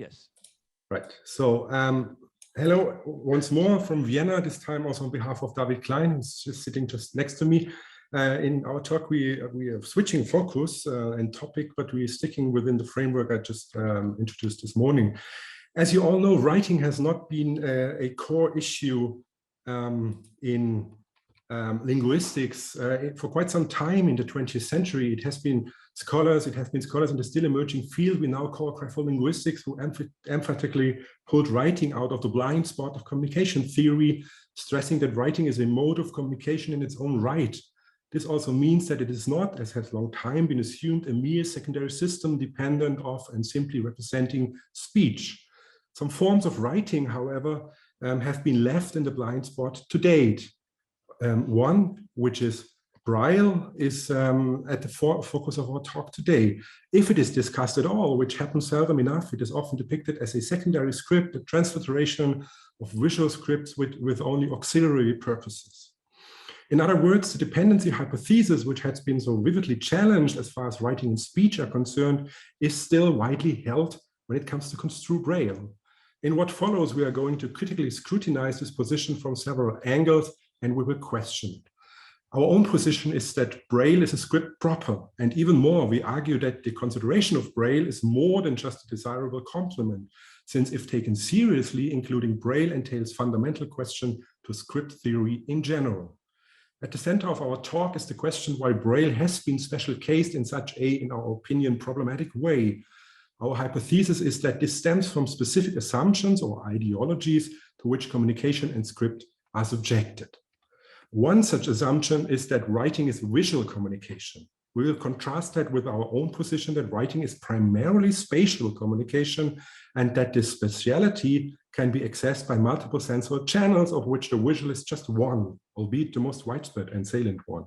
Yes. Right. So hello once more from Vienna, this time also on behalf of David Klein, who's just sitting just next to me. In our talk, we are switching focus and topic, but we're sticking within the framework I just introduced this morning. As you all know, writing has not been a core issue in linguistics for quite some time in the 20th century. It has been scholars in the still emerging field we now call grapholinguistics, who emphatically pulled writing out of the blind spot of communication theory, stressing that writing is a mode of communication in its own right. This also means that it is not, as has long time been assumed, a mere secondary system dependent of and simply representing speech. Some forms of writing, however, have been left in the blind spot to date. One, which is Braille, is at the focus of our talk today. If it is discussed at all, which happens seldom enough, it is often depicted as a secondary script, a transliteration of visual scripts with only auxiliary purposes. In other words, the dependency hypothesis, which has been so vividly challenged as far as writing and speech are concerned, is still widely held when it comes to construe Braille. In what follows, we are going to critically scrutinize this position from several angles, and we will question it. Our own position is that Braille is a script proper, and even more, we argue that the consideration of Braille is more than just a desirable complement, since if taken seriously, including Braille entails fundamental question to script theory in general. At the center of our talk is the question why Braille has been special cased in such a, in our opinion, problematic way. Our hypothesis is that this stems from specific assumptions or ideologies to which communication and script are subjected. One such assumption is that writing is visual communication. We will contrast that with our own position that writing is primarily spatial communication and that this spatiality can be accessed by multiple sensory channels, of which the visual is just one, albeit the most widespread and salient one.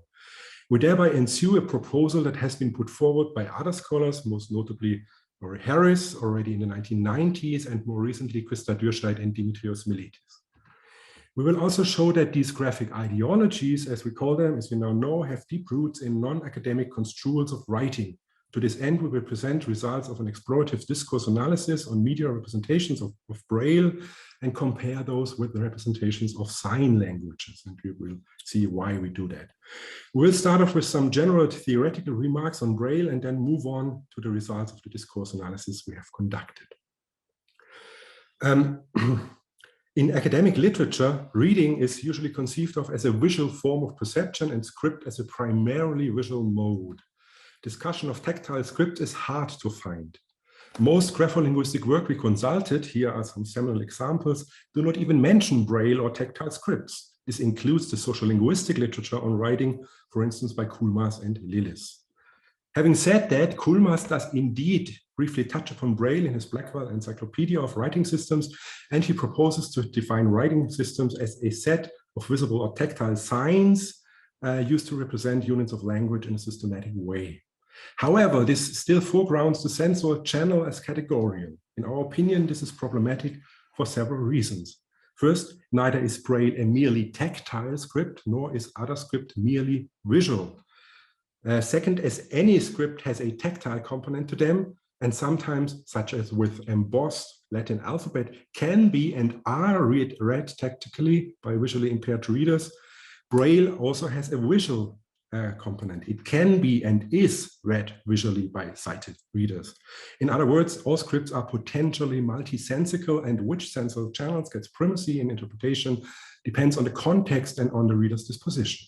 We thereby ensue a proposal that has been put forward by other scholars, most notably Laurie Harris already in the 1990s, and more recently Christa Dürscheid and Dimitrios Miletis. We will also show that these graphic ideologies, as we call them, as we now know, have deep roots in non-academic construals of writing. To this end, we will present results of an explorative discourse analysis on media representations of Braille and compare those with the representations of sign languages, and we will see why we do that. We'll start off with some general theoretical remarks on Braille and then move on to the results of the discourse analysis we have conducted. In academic literature, reading is usually conceived of as a visual form of perception and script as a primarily visual mode. Discussion of tactile script is hard to find. Most grapholinguistic work we consulted, here are some seminal examples, do not even mention Braille or tactile scripts. This includes the sociolinguistic literature on writing, for instance, by Koolmaas and Lillis. Having said that, Koolmaas does indeed briefly touch upon Braille in his Blackwell Encyclopedia of Writing Systems, and he proposes to define writing systems as a set of visible or tactile signs used to represent units of language in a systematic way. However, this still foregrounds the sensor channel as categorical. In our opinion, this is problematic for several reasons. First, neither is Braille a merely tactile script, nor is other script merely visual. Second, as any script has a tactile component to them, and sometimes, such as with embossed Latin alphabet, can be and are read tactically by visually impaired readers, Braille also has a visual component. It can be and is read visually by sighted readers. In other words, all scripts are potentially multisensical, and which sensor channels gets primacy in interpretation depends on the context and on the reader's disposition.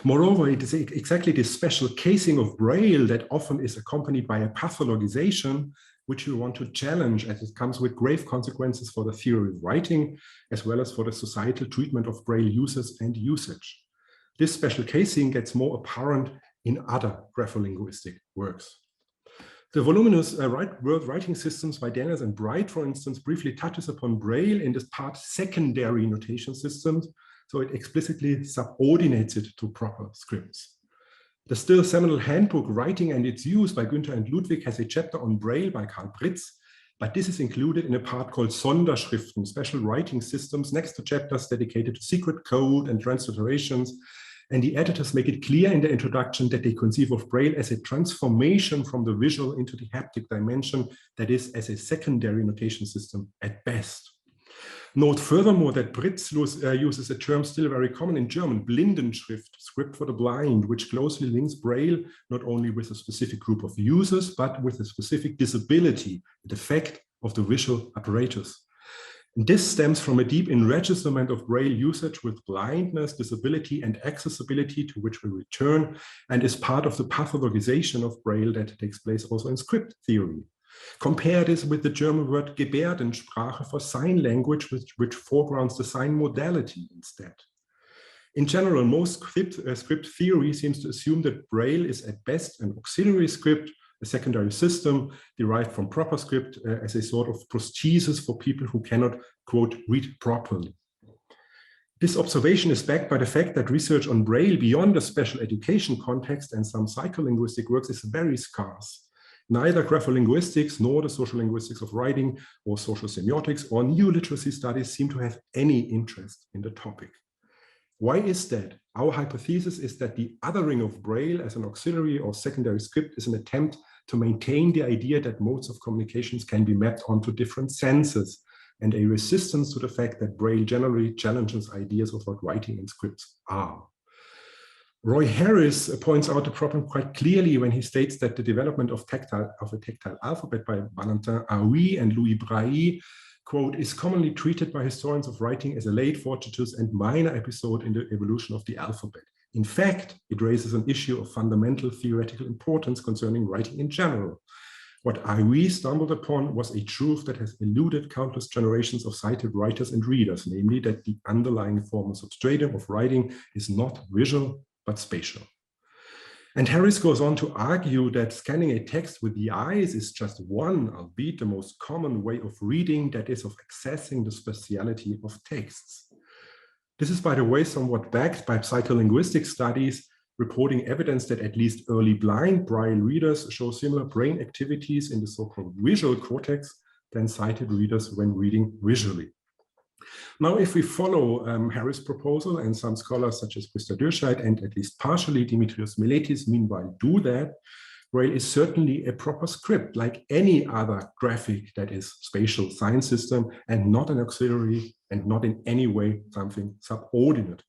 Moreover, it is exactly this special casing of Braille that often is accompanied by a pathologization, which we want to challenge, as it comes with grave consequences for the theory of writing, as well as for the societal treatment of Braille users and usage. This special casing gets more apparent in other grapholinguistic works. The voluminous word writing systems by Daniels and Bright, for instance, briefly touches upon Braille in this part secondary notation systems, so it explicitly subordinates it to proper scripts. The still seminal handbook Writing and Its Use by Günther and Ludwig has a chapter on Braille by Karl Pritz, but this is included in a part called Sonderschriften, special writing systems, next to chapters dedicated to secret code and transliterations, And the editors make it clear in the introduction that they conceive of Braille as a transformation from the visual into the haptic dimension, that is, as a secondary notation system at best. Note furthermore that Britz uses a term still very common in German, Blindenschrift, script for the blind, which closely links Braille not only with a specific group of users, but with a specific disability, the defect of the visual apparatus. This stems from a deep enregisterment of Braille usage with blindness, disability, and accessibility, to which we return, and is part of the pathologization of Braille that takes place also in script theory. Compare this with the German word Gebärdensprache for sign language, which foregrounds the sign modality instead. In general, most script theory seems to assume that Braille is at best an auxiliary script, a secondary system derived from proper script as a sort of prosthesis for people who cannot, quote, read properly. This observation is backed by the fact that research on Braille beyond the special education context and some psycholinguistic works is very scarce. Neither grapholinguistics nor the social linguistics of writing or social semiotics or new literacy studies seem to have any interest in the topic. Why is that? Our hypothesis is that the othering of Braille as an auxiliary or secondary script is an attempt to maintain the idea that modes of communications can be mapped onto different senses, and a resistance to the fact that Braille generally challenges ideas of what writing and scripts are. Roy Harris points out the problem quite clearly when he states that the development of a tactile alphabet by Valentin Aoui and Louis Braille, quote, is commonly treated by historians of writing as a late fortuitous and minor episode in the evolution of the alphabet. In fact, it raises an issue of fundamental theoretical importance concerning writing in general. What Aoui stumbled upon was a truth that has eluded countless generations of sighted writers and readers, namely that the underlying form and substratum of writing is not visual, but spatial. And Harris goes on to argue that scanning a text with the eyes is just one, albeit the most common way of reading, that is, of accessing the spatiality of texts. This is, by the way, somewhat backed by psycholinguistic studies reporting evidence that at least early blind Braille readers show similar brain activities in the so-called visual cortex than sighted readers when reading visually. Now, if we follow Harris' proposal, and some scholars such as Christa Dürscheid and at least partially Dimitrios Miletis meanwhile do that, Braille is certainly a proper script like any other graphic, that is, spatial sign system, and not an auxiliary and not in any way something subordinate.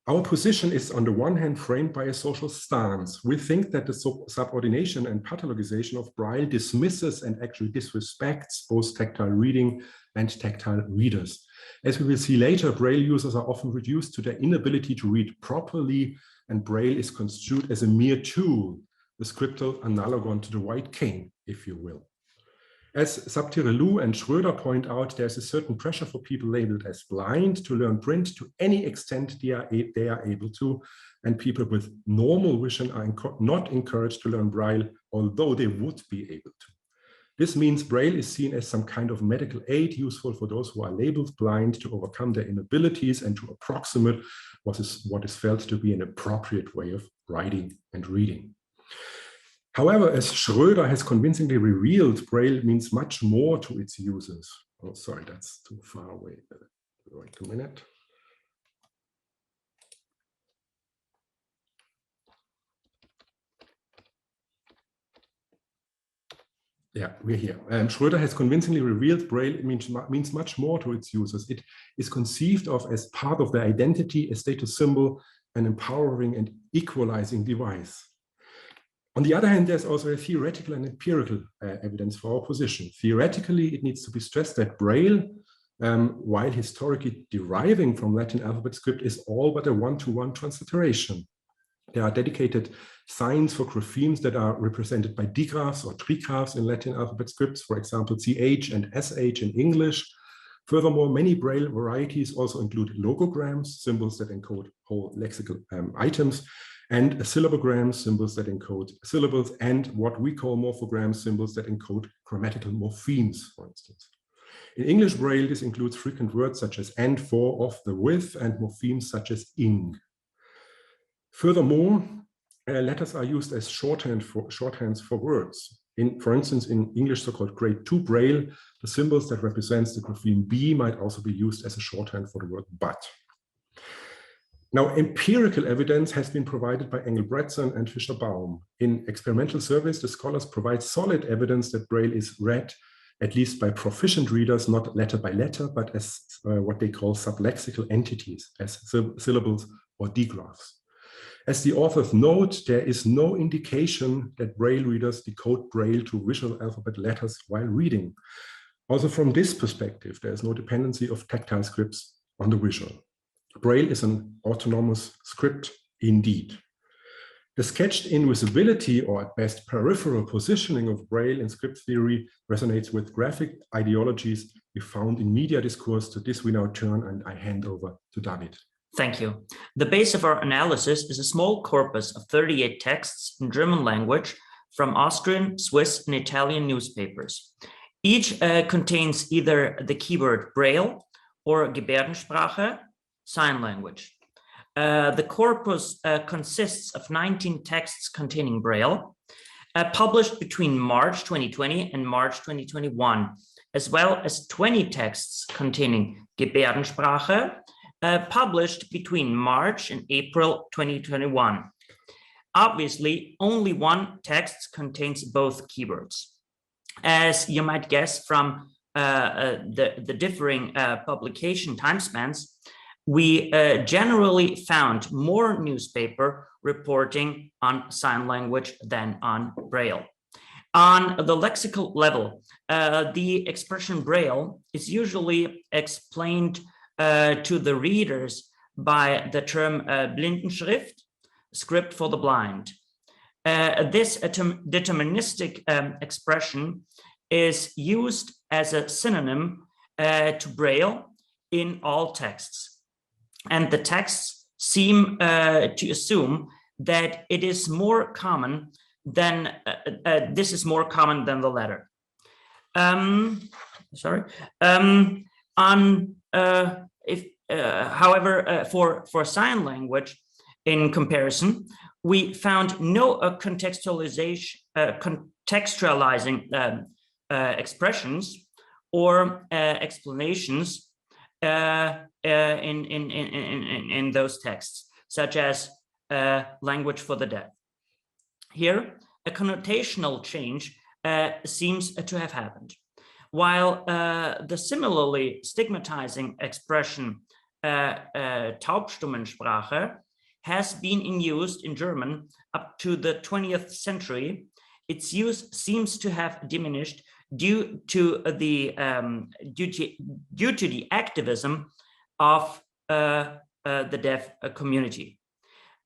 Our position is on the one hand framed by a social stance. We think that the subordination and pathologization of Braille dismisses and actually disrespects both tactile reading and tactile readers. As we will see later, Braille users are often reduced to their inability to read properly, and Braille is construed as a mere tool, the scriptal analogon to the white cane, if you will. As Sabtirelou and Schröder point out, there's a certain pressure for people labeled as blind to learn print to any extent they are able to, and people with normal vision are not encouraged to learn Braille, although they would be able to. This means Braille is seen as some kind of medical aid useful for those who are labeled blind to overcome their inabilities and to approximate what is felt to be an appropriate way of writing and reading. However, as Schröder has convincingly revealed, Braille means much more to its users. Oh, sorry, that's too far away. Wait a minute. Yeah, we're here. Schröder has convincingly revealed Braille means much more to its users. It is conceived of as part of their identity, a status symbol, an empowering and equalizing device. On the other hand, there's also a theoretical and empirical evidence for our position. Theoretically, it needs to be stressed that Braille, while historically deriving from Latin alphabet script, is all but a one-to-one transliteration. There are dedicated signs for graphemes that are represented by digraphs or trigraphs in Latin alphabet scripts, for example, CH and SH in English. Furthermore, many Braille varieties also include logograms, symbols that encode whole lexical items, and syllabograms, symbols that encode syllables, and what we call morphograms, symbols that encode grammatical morphemes, for instance. In English Braille, this includes frequent words such as and, for, of, the, with, and morphemes such as ing. Furthermore, letters are used as shorthands for words. For instance, in English so-called grade 2 Braille, the symbols that represents the grapheme B might also be used as a shorthand for the word but. Now, empirical evidence has been provided by Engelbrechtson and Fischer-Baum. In experimental surveys, the scholars provide solid evidence that Braille is read, at least by proficient readers, not letter by letter, but as what they call sublexical entities, as syllables or digraphs. As the authors note, there is no indication that Braille readers decode Braille to visual alphabet letters while reading. Also from this perspective, there is no dependency of tactile scripts on the visual. Braille is an autonomous script indeed. The sketched invisibility, or at best peripheral positioning of Braille in script theory, resonates with graphic ideologies we found in media discourse. To this we now turn, and I hand over to David. Thank you. The base of our analysis is a small corpus of 38 texts in German language from Austrian, Swiss, and Italian newspapers. Each contains either the keyword Braille or Gebärdensprache, sign language. The corpus consists of 19 texts containing Braille, published between March 2020 and March 2021, as well as 20 texts containing Gebärdensprache, published between March and April 2021. Obviously, only one text contains both keywords. As you might guess from the differing publication timespans, we generally found more newspaper reporting on sign language than on Braille. On the lexical level, the expression Braille is usually explained to the readers by the term Blindenschrift, script for the blind. This deterministic expression is used as a synonym to Braille in all texts. And the texts seem to assume that it is more common than, this is more common than the letter. However, for sign language, in comparison, we found no contextualizing expressions or explanations in those texts, such as language for the deaf. Here, a connotational change seems to have happened. While the similarly stigmatizing expression Taubstummensprache has been in use in German up to the 20th century, its use seems to have diminished due to the activism of the deaf community.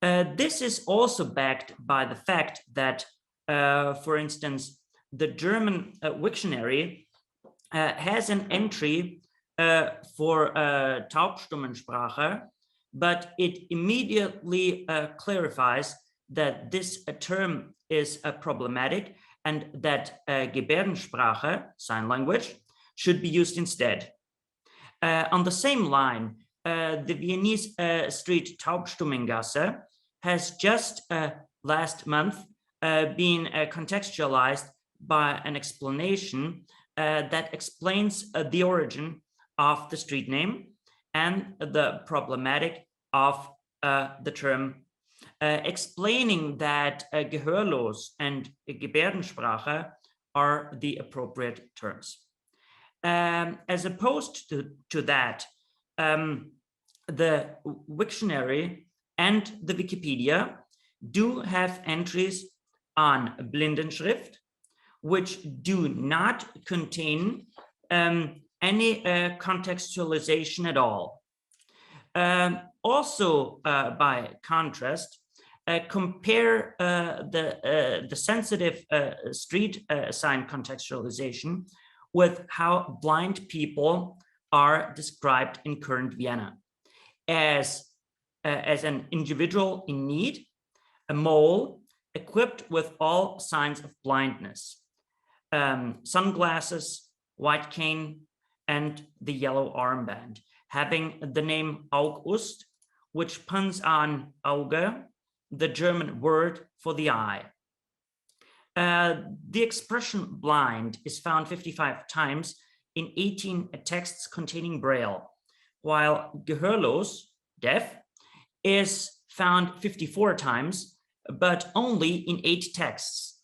This is also backed by the fact that, for instance, the German Wiktionary has an entry for Taubstummensprache, but it immediately clarifies that this term is problematic and that Gebärdensprache, sign language, should be used instead. On the same line, the Viennese street Taubstummengasse has just last month been contextualized by an explanation that explains the origin of the street name and the problematic of the term, explaining that Gehörlos and Gebärdensprache are the appropriate terms. As opposed to that, the Wiktionary and the Wikipedia do have entries on Blindenschrift, which do not contain any contextualization at all. Also, by contrast, compare the sensitive street sign contextualization with how blind people are described in current Vienna as an individual in need, a mole equipped with all signs of blindness, sunglasses, white cane, and the yellow armband, having the name August, which puns on Auge, the German word for the eye. The expression blind is found 55 times in 18 texts containing Braille, while Gehörlos, deaf, is found 54 times, but only in 8 texts,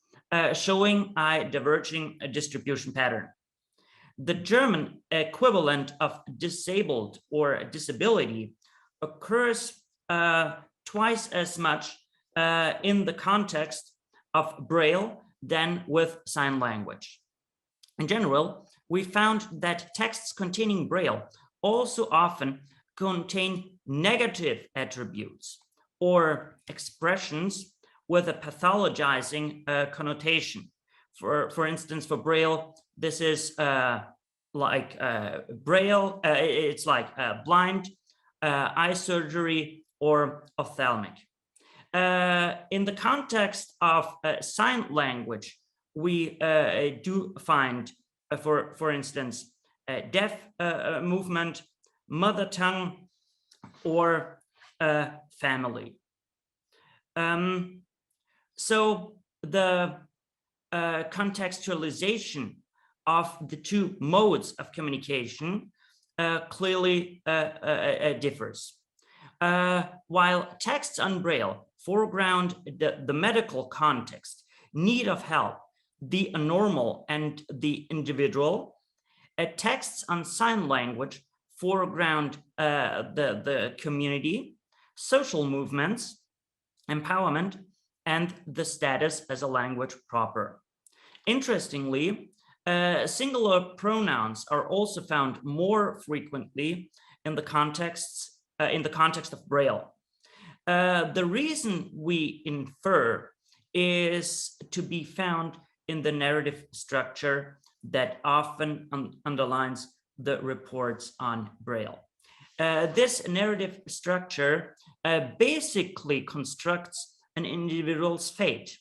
showing a diverging distribution pattern. The German equivalent of disabled or disability occurs twice as much in the context of Braille than with sign language. In general, we found that texts containing Braille also often contain negative attributes or expressions with a pathologizing connotation. For instance, for Braille, this is like Braille, it's like blind, eye surgery, or ophthalmic. In the context of sign language, we do find, for instance, deaf movement, mother tongue, or family. So the contextualization of the two modes of communication clearly differs. While texts on Braille foreground the medical context, need of help, the normal and the individual, texts on sign language foreground the community, social movements, empowerment, and the status as a language proper. Interestingly, singular pronouns are also found more frequently in the context of Braille. The reason we infer is to be found in the narrative structure that often underlines the reports on Braille. This narrative structure basically constructs an individual's fate,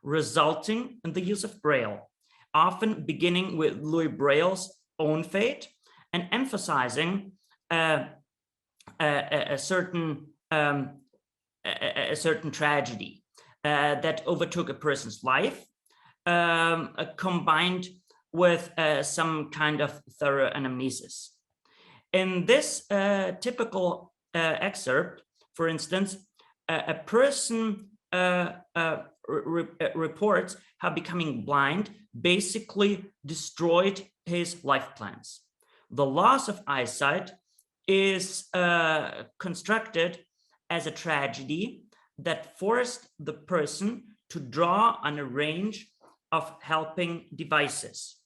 resulting in the use of Braille, often beginning with Louis Braille's own fate and emphasizing a certain tragedy that overtook a person's life, combined with some kind of thorough anamnesis. In this typical excerpt, for instance, a person reports how becoming blind basically destroyed his life plans. The loss of eyesight is constructed as a tragedy that forced the person to draw on a range of helping devices.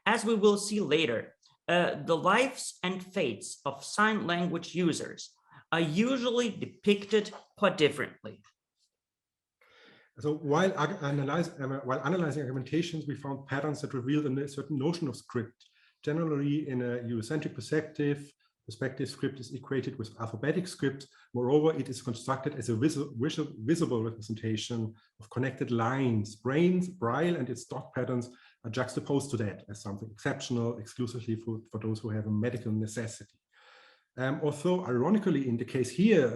As we will see later, the lives and fates of sign language users are usually depicted quite differently. So while analyzing argumentations, we found patterns that revealed a certain notion of script. Generally, in a Eurocentric perspective, script is equated with alphabetic script. Moreover, it is constructed as a visible representation of connected lines. Braille and its dot patterns are juxtaposed to that as something exceptional, exclusively for those who have a medical necessity. Although ironically, in the case here,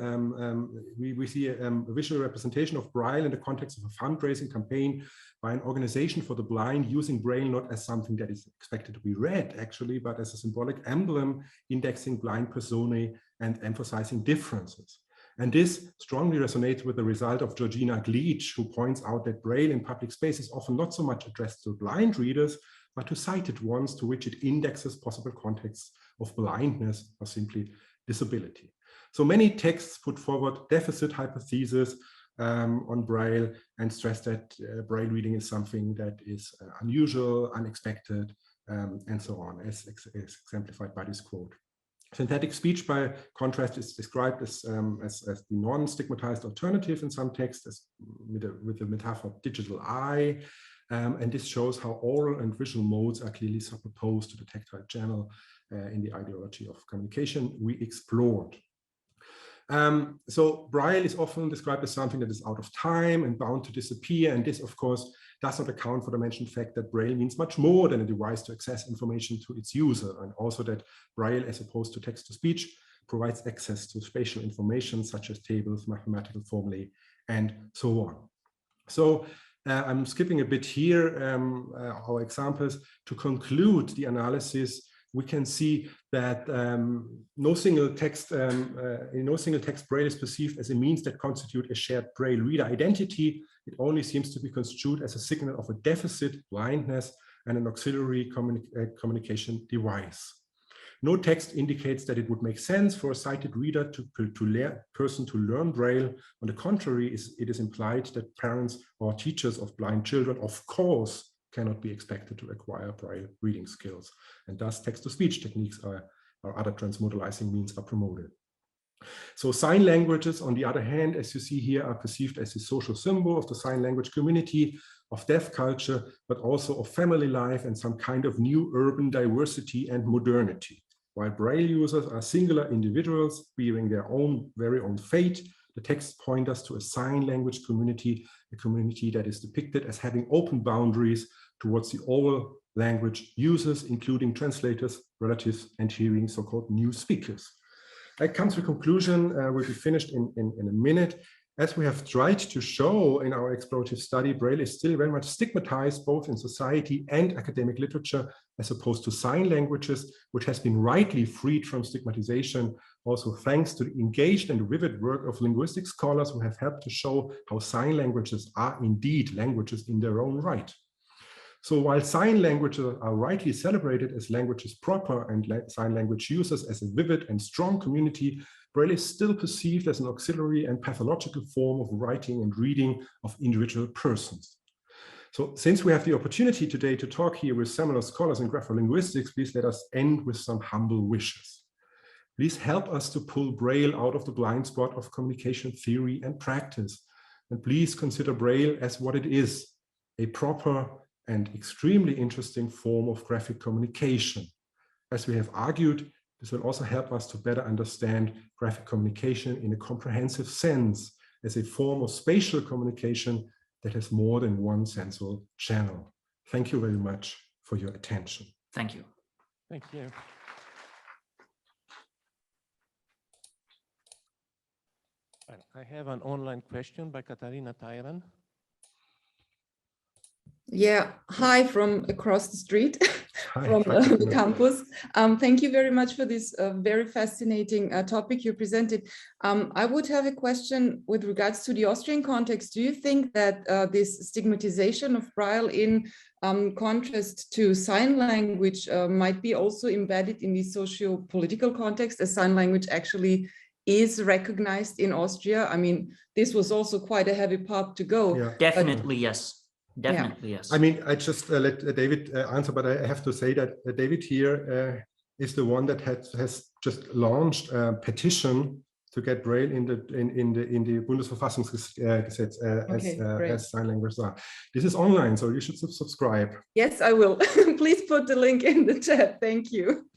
we see a visual representation of Braille in the context of a fundraising campaign by an organization for the blind, using Braille not as something that is expected to be read, actually, but as a symbolic emblem indexing blind personae and emphasizing differences. And this strongly resonates with the result of Georgina Gleach, who points out that Braille in public space is often not so much addressed to blind readers, but to sighted ones, to which it indexes possible contexts of blindness or simply disability. So many texts put forward deficit hypotheses on Braille and stress that Braille reading is something that is unusual, unexpected, and so on, as exemplified by this quote. Synthetic speech, by contrast, is described as the non-stigmatized alternative in some texts, with the metaphor digital eye. And this shows how oral and visual modes are clearly superposed to the tactile channel in the ideology of communication we explored. So Braille is often described as something that is out of time and bound to disappear. And this, of course, does not account for the mentioned fact that Braille means much more than a device to access information to its user, and also that Braille, as opposed to text-to-speech, provides access to spatial information such as tables, mathematical formulae, and so on. So I'm skipping a bit here our examples to conclude the analysis. we can see that no single text Braille is perceived as a means that constitute a shared Braille reader identity. It only seems to be construed as a signal of a deficit, blindness, and an auxiliary communication device. No text indicates that it would make sense for a sighted reader to learn Braille. On the contrary, it is implied that parents or teachers of blind children, of course, cannot be expected to acquire Braille reading skills. And thus text-to-speech techniques or other transmodalizing means are promoted. So sign languages, on the other hand, as you see here, are perceived as a social symbol of the sign language community, of deaf culture, but also of family life and some kind of new urban diversity and modernity. While Braille users are singular individuals bearing their very own fate, the texts point us to a sign language community, a community that is depicted as having open boundaries towards the oral language users, including translators, relatives, and hearing so-called new speakers. I come to a conclusion, will be finished in a minute. As we have tried to show in our explorative study, Braille is still very much stigmatized both in society and academic literature, as opposed to sign languages, which has been rightly freed from stigmatization, also thanks to the engaged and vivid work of linguistic scholars who have helped to show how sign languages are indeed languages in their own right. So while sign languages are rightly celebrated as languages proper and sign language users as a vivid and strong community, Braille is still perceived as an auxiliary and pathological form of writing and reading of individual persons. So since we have the opportunity today to talk here with seminal scholars in grapholinguistics, please let us end with some humble wishes. Please help us to pull Braille out of the blind spot of communication theory and practice. And please consider Braille as what it is, a proper and extremely interesting form of graphic communication. As we have argued, this will also help us to better understand graphic communication in a comprehensive sense as a form of spatial communication that has more than one sensual channel. Thank you very much for your attention. Thank you. Thank you. I have an online question by Katarina Tyran. Yeah, hi from across the street, Hi, from the campus. Thank you very much for this very fascinating topic you presented. I would have a question with regards to the Austrian context. Do you think that this stigmatization of Braille in contrast to sign language might be also embedded in the socio-political context, as sign language actually is recognized in Austria? I mean, this was also quite a heavy path to go. Yeah. Definitely, yes. Definitely, yeah. yes. I mean, I just let David answer, but I have to say that David here is the one that has just launched a petition to get Braille in the Bundesverfassungsgesetz as sign language. This is online, so you should subscribe. Yes, I will. Please put the link in the chat. Thank you.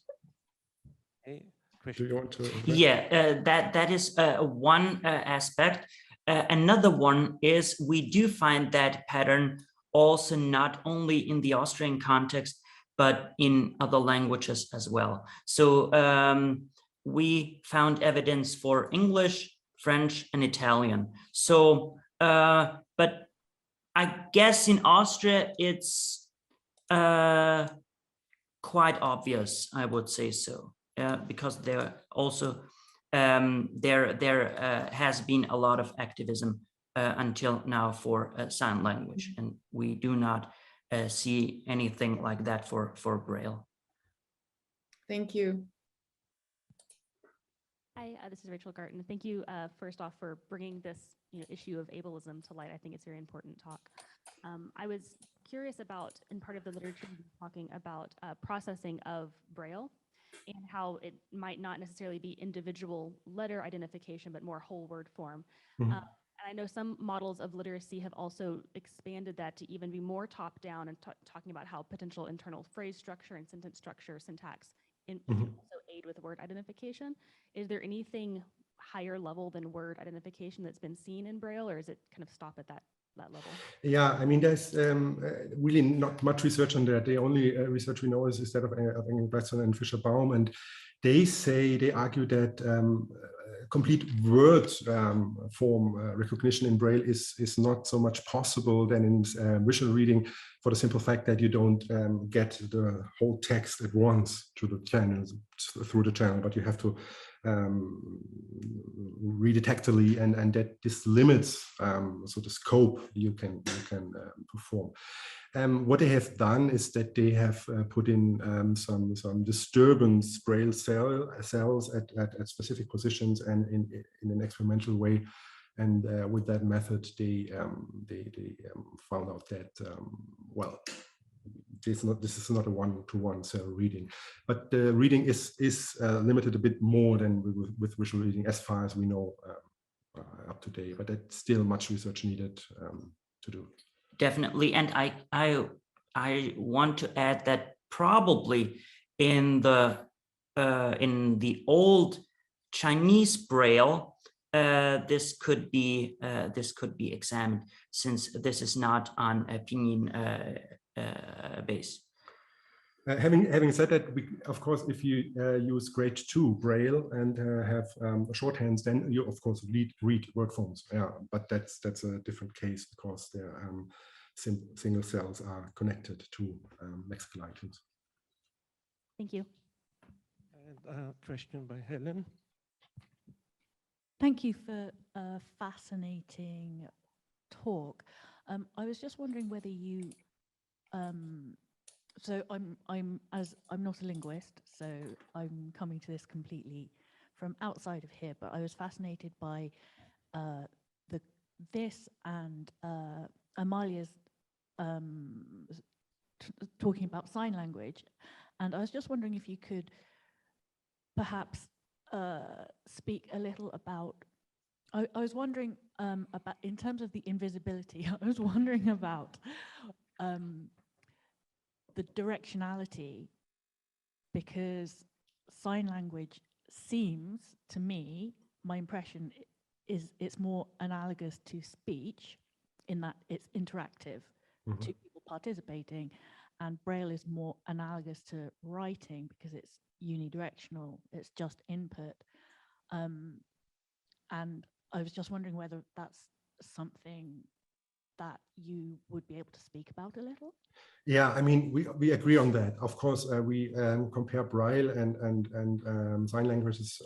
Hey, Do you want to? Yeah, that is one aspect. Another one is we do find that pattern also not only in the Austrian context, but in other languages as well. So we found evidence for English, French, and Italian. So, but I guess in Austria, it's quite obvious, I would say so, because there also there has been a lot of activism until now for sign language, and we do not see anything like that for Braille. Thank you. Hi, this is Rachel Garten. Thank you first off for bringing this issue of ableism to light. I think it's a very important talk. I was curious about, in part of the literature, talking about processing of Braille and how it might not necessarily be individual letter identification, but more whole word form. Mm-hmm. And I know some models of literacy have also expanded that to even be more top down and talking about how potential internal phrase structure and sentence structure, syntax can also aid with word identification. Is there anything higher level than word identification that's been seen in Braille, or is it kind of stop at that level? Yeah, I mean, there's really not much research on that. The only research we know is that of Engelbrechtson and Fischer-Baum, and they argue that complete word form recognition in Braille is not so much possible than in visual reading, for the simple fact that you don't get the whole text at once to the channels, through the channel, but you have to read it tactily, and that this limits so the scope you can perform. What they have done is that they have put in some disturbance Braille cells at specific positions and in an experimental way, and with that method they found out that well, this is not a one-to-one cell reading, but the reading is limited a bit more than with visual reading as far as we know up to date, but that's still much research needed to do. Definitely, and I want to add that probably in the old Chinese Braille, this could be examined, since this is not on a pinyin base. Having said that, of course, if you use grade 2 Braille and have shorthands, then you of course read word forms. Yeah, but that's a different case, because their single cells are connected to lexical items. Thank you. And a question by Helen. Thank you for a fascinating talk. I was just wondering whether you so I'm not a linguist, so I'm coming to this completely from outside of here, but I was fascinated by this and Amalia's talking about sign language, and I was just wondering if you could perhaps speak a little about. I was wondering about, in terms of the invisibility, I was wondering about the directionality, because sign language seems to me, my impression is it's more analogous to speech in that it's interactive, two people participating, and Braille is more analogous to writing because it's unidirectional, it's just input. And I was just wondering whether that's something that you would be able to speak about a little? Yeah, I mean, we agree on that. Of course, we compare Braille and sign languages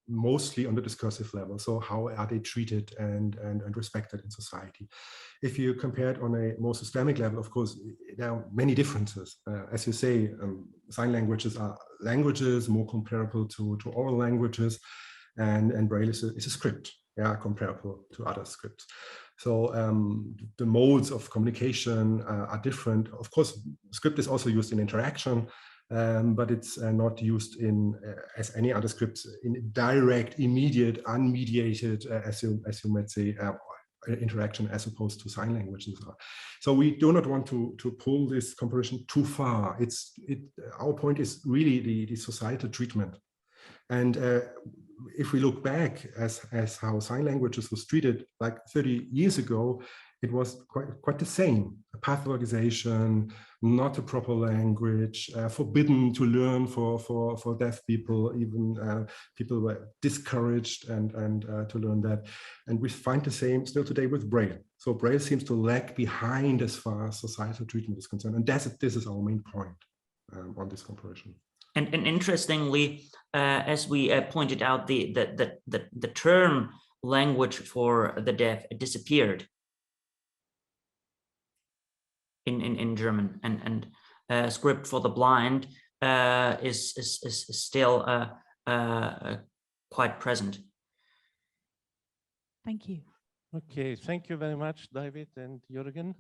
mostly on the discursive level. So how are they treated and respected in society? If you compare it on a more systemic level, of course, there are many differences. As you say, sign languages are languages more comparable to oral languages, and Braille is a script, yeah, comparable to other scripts. So the modes of communication are different. Of course, script is also used in interaction, but it's not used in as any other scripts in direct, immediate, unmediated, as you might say, interaction, as opposed to sign languages are. So we do not want to pull this comparison too far. Our point is really the societal treatment. And if we look back as how sign languages was treated like 30 years ago, it was quite the same. A pathologization, not a proper language, forbidden to learn for deaf people, even people were discouraged and to learn that. And we find the same still today with Braille. So Braille seems to lag behind as far as societal treatment is concerned. And this is our main point on this comparison. And interestingly, as we pointed out, the term language for the deaf disappeared in German, and script for the blind is still quite present. Thank you. Okay, thank you very much, David and Jürgen.